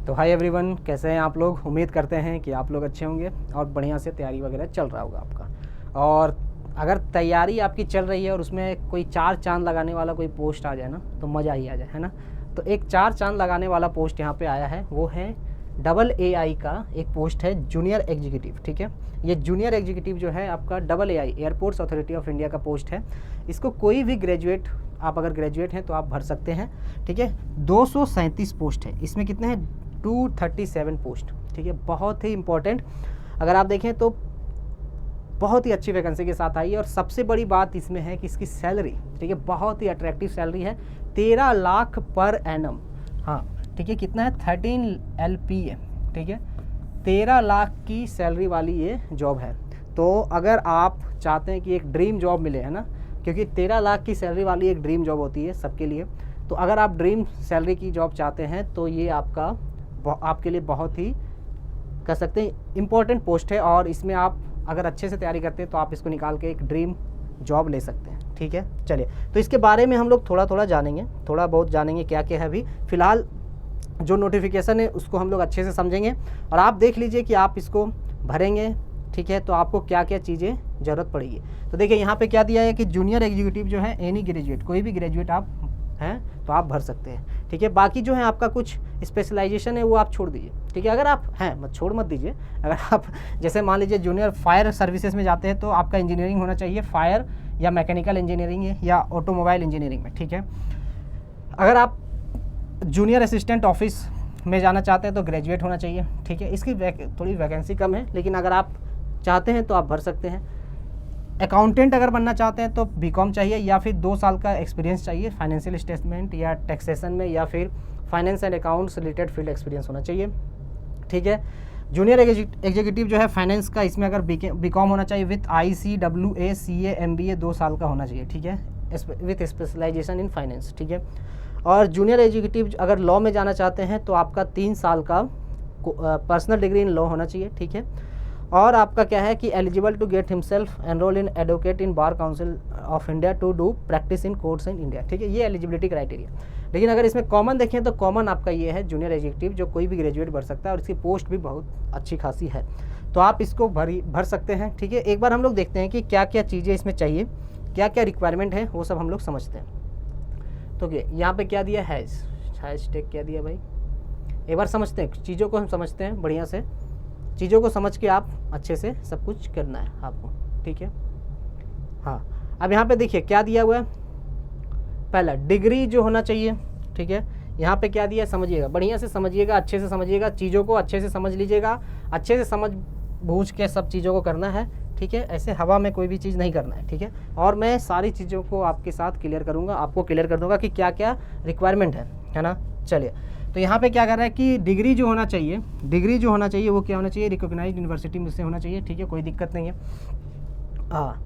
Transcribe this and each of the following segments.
तो hi everyone, कैसे हैं आप लोग। उम्मीद करते हैं कि आप लोग अच्छे होंगे और बढ़िया से तैयारी वगैरह चल रहा होगा आपका। और अगर तैयारी आपकी चल रही है और उसमें कोई 4 चांद लगाने वाला कोई पोस्ट आ जाए ना तो मज़ा ही आ जाए, है ना। तो एक 4 चांद लगाने वाला पोस्ट यहाँ पे आया है, वो है AI का एक पोस्ट है, जूनियर एग्जीक्यूटिव। ठीक है, ये जूनियर एग्जीक्यूटिव जो है आपका AI airports authority of India का पोस्ट है। इसको कोई भी ग्रेजुएट, आप अगर ग्रेजुएट हैं तो आप भर सकते हैं। ठीक है, 237 पोस्ट है इसमें। कितने हैं? 237 पोस्ट। ठीक है, बहुत ही इंपॉर्टेंट। अगर आप देखें तो बहुत ही अच्छी वैकेंसी के साथ आई है। और सबसे बड़ी बात इसमें है कि इसकी सैलरी, ठीक है, बहुत ही अट्रैक्टिव सैलरी है, 13 लाख पर एनम। हाँ ठीक है, कितना है? 13 LPA। ठीक है, 13 लाख की सैलरी वाली ये जॉब है। तो अगर आप चाहते हैं कि एक ड्रीम जॉब मिले, है ना, क्योंकि 13 लाख की सैलरी वाली एक ड्रीम जॉब होती है सबके लिए। तो अगर आप ड्रीम सैलरी की जॉब चाहते हैं तो ये आपके लिए बहुत ही, कह सकते हैं, इम्पोर्टेंट पोस्ट है। और इसमें आप अगर अच्छे से तैयारी करते हैं तो आप इसको निकाल के एक ड्रीम जॉब ले सकते हैं। ठीक है, चलिए तो इसके बारे में हम लोग थोड़ा थोड़ा जानेंगे, थोड़ा बहुत जानेंगे क्या क्या है। अभी फ़िलहाल जो नोटिफिकेशन है उसको हम लोग अच्छे से समझेंगे और आप देख लीजिए कि आप इसको भरेंगे, ठीक है, तो आपको क्या क्या चीज़ें ज़रूरत पड़ेगी। तो देखिए यहाँ पे क्या दिया है कि जूनियर एग्जीक्यूटिव जो है एनी ग्रेजुएट, कोई भी ग्रेजुएट आप हैं तो आप भर सकते हैं। ठीक है, बाकी जो है आपका कुछ स्पेशलाइजेशन है वो आप छोड़ दीजिए। ठीक है, अगर आप हैं मत दीजिए। अगर आप जैसे मान लीजिए जूनियर फायर सर्विसेज में जाते हैं तो आपका इंजीनियरिंग होना चाहिए, फायर या मैकेनिकल इंजीनियरिंग है या ऑटोमोबाइल इंजीनियरिंग में। ठीक है, अगर आप जूनियर असिस्टेंट ऑफिस में जाना चाहते हैं तो ग्रेजुएट होना चाहिए। ठीक है, इसकी थोड़ी वैकेंसी कम है, लेकिन अगर आप चाहते हैं तो आप भर सकते हैं। अकाउंटेंट अगर बनना चाहते हैं तो BCom चाहिए या फिर 2 साल का एक्सपीरियंस चाहिए फाइनेंशियल स्टेटमेंट या टैक्सेशन में, या फिर finance and accounts related field experience होना चाहिए। ठीक है, जूनियर एग्जीक्यूटिव जो है फाइनेंस का, इसमें अगर BCom होना चाहिए विथ ICWA CA MBA 2 साल का होना चाहिए। ठीक है, विथ स्पेशलाइजेशन इन फाइनेंस। ठीक है, और जूनियर एग्जीक्यूटिव अगर लॉ में जाना चाहते हैं तो आपका 3 साल का पर्सनल डिग्री इन लॉ होना चाहिए। ठीक है, और आपका क्या है कि eligible to get himself enrol in advocate in bar council of India to do practice in courts in India. ठीक है, ये एलिजिबिलिटी क्राइटेरिया। लेकिन अगर इसमें कॉमन देखें तो कॉमन आपका ये है जूनियर एग्जीक्यूटिव, जो कोई भी ग्रेजुएट भर सकता है और इसकी पोस्ट भी बहुत अच्छी खासी है, तो आप इसको भर सकते हैं। ठीक है, एक बार हम लोग देखते हैं कि क्या क्या चीज़ें इसमें चाहिए, क्या क्या रिक्वायरमेंट है, वो सब हम लोग समझते हैं। तो यहाँ पे क्या दिया है, हैशटैग क्या दिया भाई, एक बार समझते हैं चीज़ों को, हम समझते हैं बढ़िया से। चीज़ों को समझ के आप अच्छे से सब कुछ करना है आपको। ठीक है, हाँ, अब यहाँ पे देखिए क्या दिया हुआ है। पहला डिग्री जो होना चाहिए। ठीक है, यहाँ पे क्या दिया है समझिएगा, बढ़िया से समझिएगा, अच्छे से समझिएगा, चीज़ों को अच्छे से समझ लीजिएगा, अच्छे से समझ बूझ के सब चीज़ों को करना है। ठीक है, ऐसे हवा में कोई भी चीज़ नहीं करना है। ठीक है, और मैं सारी चीज़ों को आपके साथ क्लियर करूँगा, आपको क्लियर कर दूँगा कि क्या क्या रिक्वायरमेंट है ना। चलिए, तो यहाँ पे क्या कर रहा है कि डिग्री जो होना चाहिए वो क्या होना चाहिए, रिकॉग्नाइज्ड यूनिवर्सिटी में से होना चाहिए। ठीक है, कोई दिक्कत नहीं है। हाँ,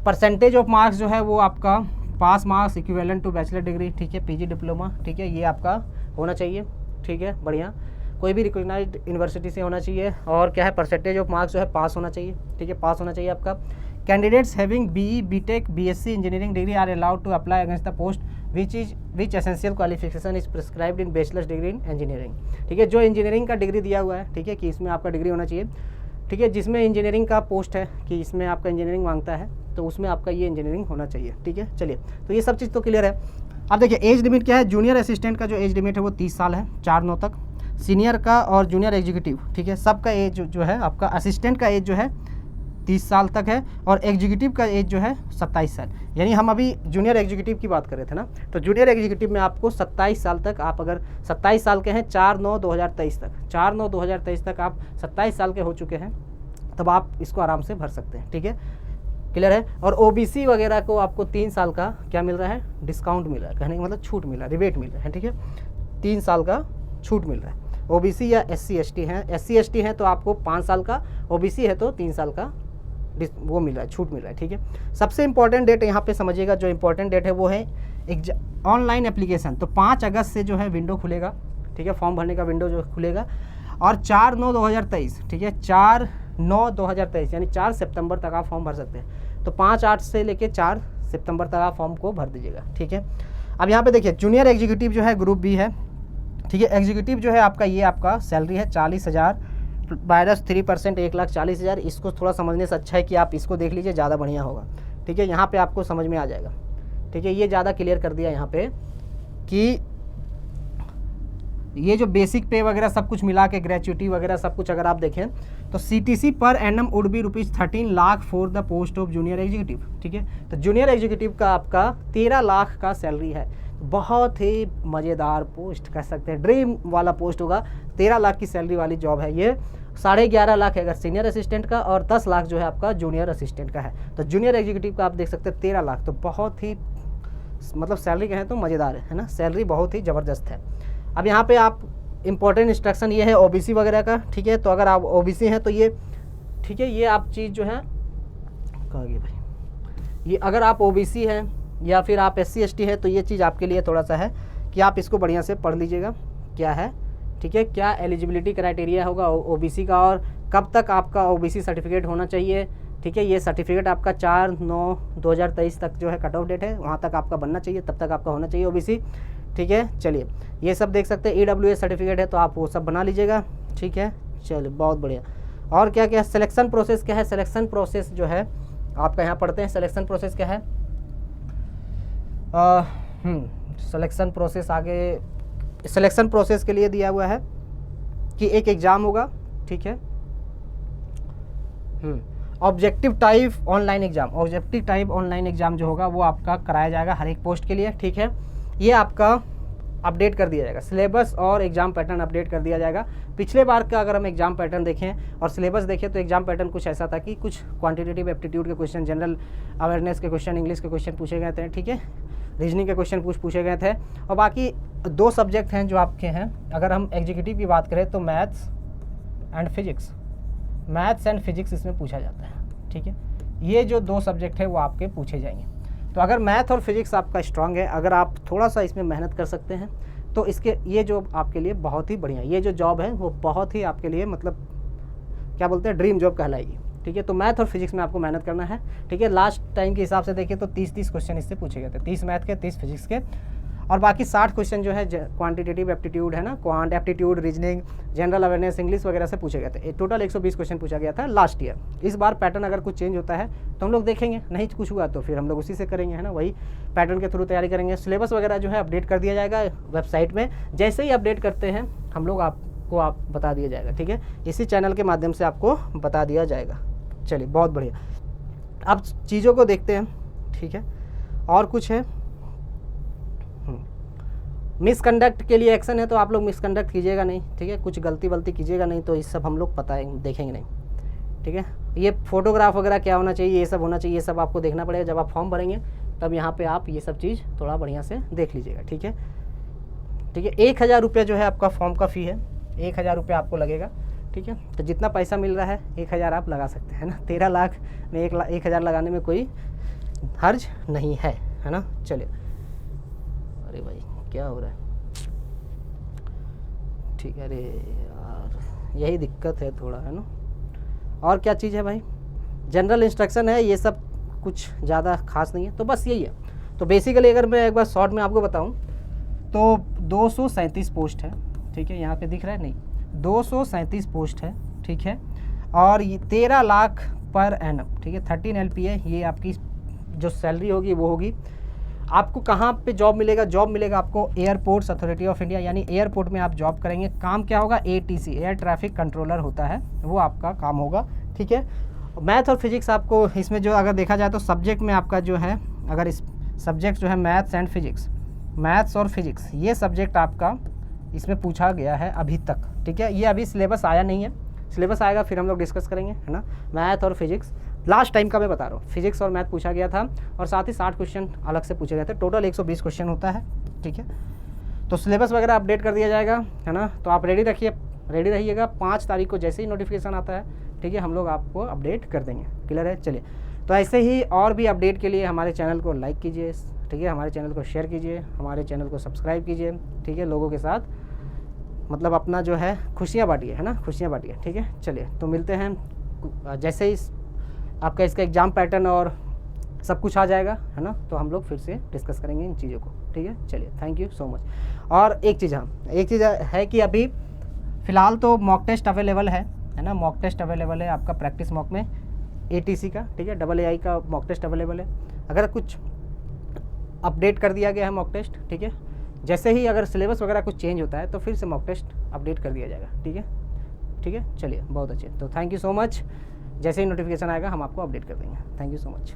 परसेंटेज ऑफ मार्क्स जो है वो आपका pass marks equivalent to bachelor degree. ठीक है, PG डिप्लोमा, ठीक है, ये आपका होना चाहिए। ठीक है, बढ़िया, कोई भी रिकॉग्नाइज्ड यूनिवर्सिटी से होना चाहिए। और क्या है, परसेंटेज ऑफ मार्क्स जो है पास होना चाहिए। ठीक है, पास होना चाहिए आपका। Candidates having BE BTech BSc engineering degree are allowed to apply against the post which essential qualification is prescribed in bachelor's degree in engineering. ठीक है, जो इंजीनियरिंग का डिग्री दिया हुआ है, ठीक है, कि इसमें आपका डिग्री होना चाहिए। ठीक है, जिसमें इंजीनियरिंग का पोस्ट है कि इसमें आपका इंजीनियरिंग मांगता है तो उसमें आपका ये इंजीनियरिंग होना चाहिए। ठीक है, चलिए, तो ये सब चीज़ तो क्लियर है। अब देखिए एज लिमिट क्या है। जूनियर असिस्टेंट का जो एज लिमिट है वो 30 साल है, 4/9 तक। सीनियर का और जूनियर एग्जीक्यूटिव, ठीक है, सबका एज जो है, आपका असिस्टेंट का एज जो है 30 साल तक है और एग्जीक्यूटिव का एज जो है 27 साल। यानी हम अभी जूनियर एग्जीक्यूटिव की बात कर रहे थे ना, तो जूनियर एग्जीक्यूटिव में आपको 27 साल तक, आप अगर 27 साल के हैं 4/9/2023 तक, 4/9/2023 तक आप 27 साल के हो चुके हैं, तब आप इसको आराम से भर सकते हैं। ठीक है, क्लियर है। और OBC वगैरह को आपको 3 साल का क्या मिल रहा है, डिस्काउंट मिल रहा है, कहने का मतलब छूट मिल रहा है, रिबेट मिल रहा है। ठीक है, 3 साल का छूट मिल रहा है। OBC या SC ST हैं, SC ST हैं तो आपको 5 साल का, OBC है तो 3 साल का वो मिल रहा है, छूट मिल रहा है। ठीक है, सबसे इंपॉर्टेंट डेट यहाँ पे समझिएगा, जो इंपॉर्टेंट डेट है वो है ऑनलाइन एप्लीकेशन। तो 5 अगस्त से जो है विंडो खुलेगा। ठीक है, फॉर्म भरने का विंडो जो खुलेगा, और 4/9/2023, ठीक है, 4/9/2023 यानी 4 सितंबर तक आप फॉर्म भर सकते हैं। तो 5/8 से लेके 4 सितंबर तक आप फॉर्म को भर दीजिएगा। ठीक है, अब यहाँ पे देखिए जूनियर एग्जीक्यूटिव जो है ग्रुप B है, ठीक है। एग्जीक्यूटिव जो है आपका, ये आपका सैलरी है 40,000 माइनस 3%, 1,40,000। इसको थोड़ा समझने से अच्छा है कि आप इसको देख लीजिए, ज़्यादा बढ़िया होगा। ठीक है, यहाँ पे आपको समझ में आ जाएगा। ठीक है, ये ज़्यादा क्लियर कर दिया यहाँ पे कि ये जो बेसिक पे वगैरह सब कुछ मिला के, ग्रेचुइटी वगैरह सब कुछ अगर आप देखें तो CTC per annum would be ₹13 lakh for the post of junior executive. ठीक है, तो जूनियर एग्जीक्यूटिव का आपका 13 लाख का सैलरी है। बहुत ही मज़ेदार पोस्ट कह सकते हैं, ड्रीम वाला पोस्ट होगा। 13 लाख की सैलरी वाली जॉब है ये। 11.5 लाख है अगर सीनियर असिस्टेंट का, और 10 लाख जो है आपका जूनियर असिस्टेंट का है। तो जूनियर एग्जीक्यूटिव का आप देख सकते हैं 13 लाख, तो बहुत ही मतलब सैलरी कहें तो मज़ेदार है ना, सैलरी बहुत ही ज़बरदस्त है। अब यहाँ पे आप इम्पोर्टेंट इंस्ट्रक्शन ये है OBC वगैरह का। ठीक है, तो अगर आप OBC हैं तो ये, ठीक है, ये आप चीज़ जो है कहाँ गई भाई, ये अगर आप OBC हैं या फिर आप SC ST है तो ये चीज़ आपके लिए थोड़ा सा है कि आप इसको बढ़िया से पढ़ लीजिएगा क्या है। ठीक है, क्या एलिजिबिलिटी क्राइटेरिया होगा OBC का, और कब तक आपका OBC सर्टिफिकेट होना चाहिए। ठीक है, ये सर्टिफिकेट आपका 4/9/2023 तक जो है कट ऑफ डेट है, वहाँ तक आपका बनना चाहिए, तब तक आपका होना चाहिए OBC। ठीक है, चलिए ये सब देख सकते हैं। EWS सर्टिफिकेट है तो आप वो सब बना लीजिएगा। ठीक है, चलिए बहुत बढ़िया। और क्या क्या सिलेक्शन प्रोसेस क्या है, सिलेक्शन प्रोसेस जो है आपका यहाँ पढ़ते हैं। सिलेक्शन प्रोसेस क्या है, सिलेक्शन प्रोसेस आगे, सिलेक्शन प्रोसेस के लिए दिया हुआ है कि एक एग्ज़ाम होगा। ठीक है, objective type online exam, objective type online exam जो होगा वो आपका कराया जाएगा हर एक पोस्ट के लिए। ठीक है, ये आपका अपडेट कर दिया जाएगा, सिलेबस और एग्ज़ाम पैटर्न अपडेट कर दिया जाएगा। पिछले बार का अगर हम एग्ज़ाम पैटर्न देखें और सिलेबस देखें तो एग्ज़ाम पैटर्न कुछ ऐसा था कि कुछ क्वांटिटेटिव एप्टीट्यूड के क्वेश्चन, जनरल अवेयरनेस के क्वेश्चन, इंग्लिश के क्वेश्चन पूछे गए थे। ठीक है, रीजनिंग के क्वेश्चन पूछे गए थे, और बाकी 2 सब्जेक्ट हैं जो आपके हैं। अगर हम एग्जीक्यूटिव की बात करें तो मैथ्स एंड फिजिक्स इसमें पूछा जाता है। ठीक है, ये जो 2 सब्जेक्ट है वो आपके पूछे जाएंगे। तो अगर मैथ और फिजिक्स आपका स्ट्रांग है, अगर आप थोड़ा सा इसमें मेहनत कर सकते हैं तो इसके ये जो आपके लिए बहुत ही बढ़िया, ये जो जॉब है वो बहुत ही आपके लिए मतलब क्या बोलते हैं, ड्रीम जॉब कहलाएगी। ठीक है, तो मैथ और फिजिक्स में आपको मेहनत करना है। ठीक है, लास्ट टाइम के हिसाब से देखिए तो 30 क्वेश्चन इससे पूछे गए थे, 30 मैथ के, 30 फिजिक्स के, और बाकी 60 क्वेश्चन जो है क्वांटिटेटिव एप्टीट्यूड है ना, quant aptitude, reasoning, general awareness, English वगैरह से पूछे गए थे। टोटल 120 क्वेश्चन पूछा गया था लास्ट ईयर। इस बार पैटर्न अगर कुछ चेंज होता है तो हम लोग देखेंगे, नहीं कुछ हुआ तो फिर हम लोग उसी से करेंगे, है ना, वही पैटर्न के थ्रू तैयारी करेंगे। सिलेबस वगैरह जो है अपडेट कर दिया जाएगा वेबसाइट में, जैसे ही अपडेट करते हैं हम लोग आपको बता दिया जाएगा। ठीक है, इसी चैनल के माध्यम से आपको बता दिया जाएगा। चलिए बहुत बढ़िया, अब चीज़ों को देखते हैं। ठीक है, और कुछ है, मिसकंडक्ट के लिए एक्शन है तो आप लोग मिसकंडक्ट कीजिएगा नहीं। ठीक है, कुछ गलती कीजिएगा नहीं, तो इस सब हम लोग देखेंगे नहीं। ठीक है, ये फोटोग्राफ वगैरह क्या होना चाहिए, ये सब होना चाहिए, ये सब आपको देखना पड़ेगा। जब आप फॉर्म भरेंगे तब यहाँ पे आप ये सब चीज़ थोड़ा बढ़िया से देख लीजिएगा। ठीक है, 1,000 रुपया जो है आपका फॉर्म का फ़ी है, 1,000 रुपया आपको लगेगा। ठीक है, तो जितना पैसा मिल रहा है 1,000 आप लगा सकते हैं ना, 13 लाख में 1,000 लगाने में कोई हर्ज नहीं है ना। चलिए, अरे भाई क्या हो रहा है, ठीक है, अरे यार यही दिक्कत है थोड़ा, है ना। और क्या चीज़ है भाई, जनरल इंस्ट्रक्शन है, ये सब कुछ ज़्यादा खास नहीं है, तो बस यही है। तो बेसिकली अगर मैं एक बार शॉर्ट में आपको बताऊं तो 237 पोस्ट है। ठीक है, यहाँ पे दिख रहा है नहीं, 237 पोस्ट है। ठीक है, और ये 13 लाख पर एनम। ठीक है, 13 LPA ये आपकी जो सैलरी होगी वो होगी। आपको कहाँ पे जॉब मिलेगा, जॉब मिलेगा आपको एयरपोर्ट्स अथॉरिटी ऑफ इंडिया, यानी एयरपोर्ट में आप जॉब करेंगे। काम क्या होगा, ATC एयर ट्रैफिक कंट्रोलर होता है, वो आपका काम होगा। ठीक है, मैथ और फिजिक्स आपको इसमें जो अगर देखा जाए तो सब्जेक्ट में आपका जो है, अगर इस सब्जेक्ट जो है मैथ्स एंड फिजिक्स, मैथ्स और फिजिक्स, ये सब्जेक्ट आपका इसमें पूछा गया है अभी तक। ठीक है, ये अभी सिलेबस आया नहीं है, सिलेबस आएगा फिर हम लोग डिस्कस करेंगे, है ना। मैथ और फिजिक्स लास्ट टाइम का मैं बता रहा हूँ, फिजिक्स और मैथ पूछा गया था, और साथ ही 60 क्वेश्चन अलग से पूछे गए थे। टोटल 120 क्वेश्चन होता है। ठीक है, तो सिलेबस वगैरह अपडेट कर दिया जाएगा, है ना। तो आप रेडी रहिएगा। 5 तारीख को जैसे ही नोटिफिकेशन आता है, ठीक है, हम लोग आपको अपडेट कर देंगे। क्लियर है। चलिए, तो ऐसे ही और भी अपडेट के लिए हमारे चैनल को लाइक कीजिए। ठीक है, हमारे चैनल को शेयर कीजिए, हमारे चैनल को सब्सक्राइब कीजिए। ठीक है, लोगों के साथ मतलब अपना जो है खुशियाँ बांटिए, है ना, खुशियाँ बांटिए। ठीक है, चलिए तो मिलते हैं जैसे ही आपका इसका एग्ज़ाम पैटर्न और सब कुछ आ जाएगा, है ना, तो हम लोग फिर से डिस्कस करेंगे इन चीज़ों को। ठीक है, चलिए थैंक यू सो मच। और एक चीज़ है कि अभी फ़िलहाल तो मॉक टेस्ट अवेलेबल है ना, मॉक टेस्ट अवेलेबल है आपका प्रैक्टिस मॉक में ATC का, ठीक है, AA का मॉक टेस्ट अवेलेबल है। अगर कुछ अपडेट कर दिया गया है मॉक टेस्ट, ठीक है, जैसे ही अगर सिलेबस वगैरह कुछ चेंज होता है तो फिर से मॉक टेस्ट अपडेट कर दिया जाएगा, ठीक है, ठीक है, चलिए बहुत अच्छे। तो थैंक यू सो मच, जैसे ही नोटिफिकेशन आएगा हम आपको अपडेट कर देंगे। Thank you so much.